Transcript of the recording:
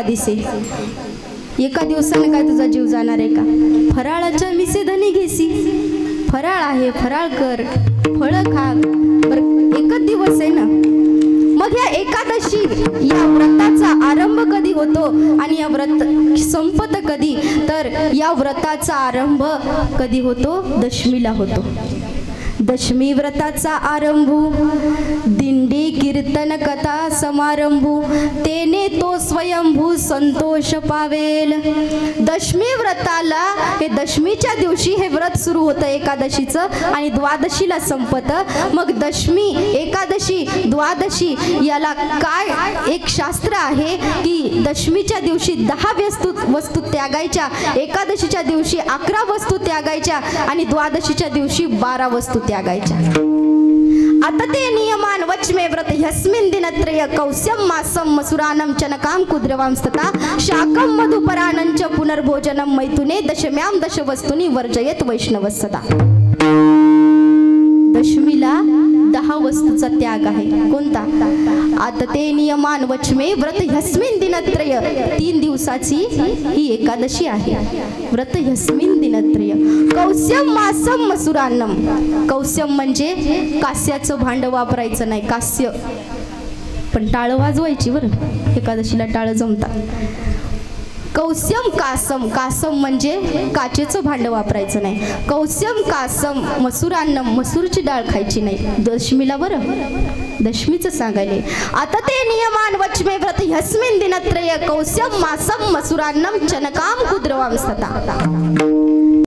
दिसे एका दिवसाने काय तुझा जीव जाणार आहे का? फराळाच्या विसेधनी घेसी, फराळ आहे फराळ कर, फळ खा, पर एकच दिवस आहे ना. मग या एकादशी या व्रताचा आरंभ कधी होतो आणि या व्रत संपत कधी? तर या व्रताचा आरंभ कधी होतो? दशमीला होतो. दशमी व्रताचा आरंभू, दिंडी कीर्तन कथा समारंभू, तेने तो स्वयंभू संतोष पावेल. दशमी व्रताला हे दशमीच्या दिवशी हे व्रत सुरू होतं एकादशीचं आणि द्वादशीला संपतं. मग दशमी, एकादशी, द्वादशी याला काय एक शास्त्र आहे की दशमीच्या दिवशी 10 वस्तू त्यागायच्या, एकादशीच्या दिवशी 11 वस्तू त्यागायच्या आणि द्वादशीच्या दिवशी 12 वस्तू त्यागायच्या. आता ते नियमान वचमे व्रत ह्यस्मिन् दिनत्रय कौस्यम मासम मसुरानम चनकाम कुद्रवाम तथा शाकम मधुपरानं च पुनर्भोजनम मैथुने दशम्याम दशवस्तूनि वर्जयेत वैष्णव सदा. दशमीला 10 वस्तूचा त्याग आहे. कोणता? आता ते नियमान वचमे व्रत ह्यस्मिन् दिनत्रय, 3 दिवसाची ही एकादशी आहे. व्रत ह्यस्मिन् दिनत्रय कौस्यम मासम मसुरान्नम. कौस्यम म्हणजे कास्याचं भांड वापरायचं नाही. कास्य पण टाळ वाजवायची बरं, एकादशीला टाळ जमतात. कौस्यम कासम, कासम म्हणजे काचेचं भांड वापरायचं नाही. कौस्यम कासम मसुरान्नम, मसूरची डाळ खायची नाही दशमीला बरं, दशमीचं सांगायले. आता ते नियमान वचमे व्रत ह्यस्मिन् दिनत्रय कौस्यम मासम मसुरान्नम चनकाम कुद्रवाम सदा.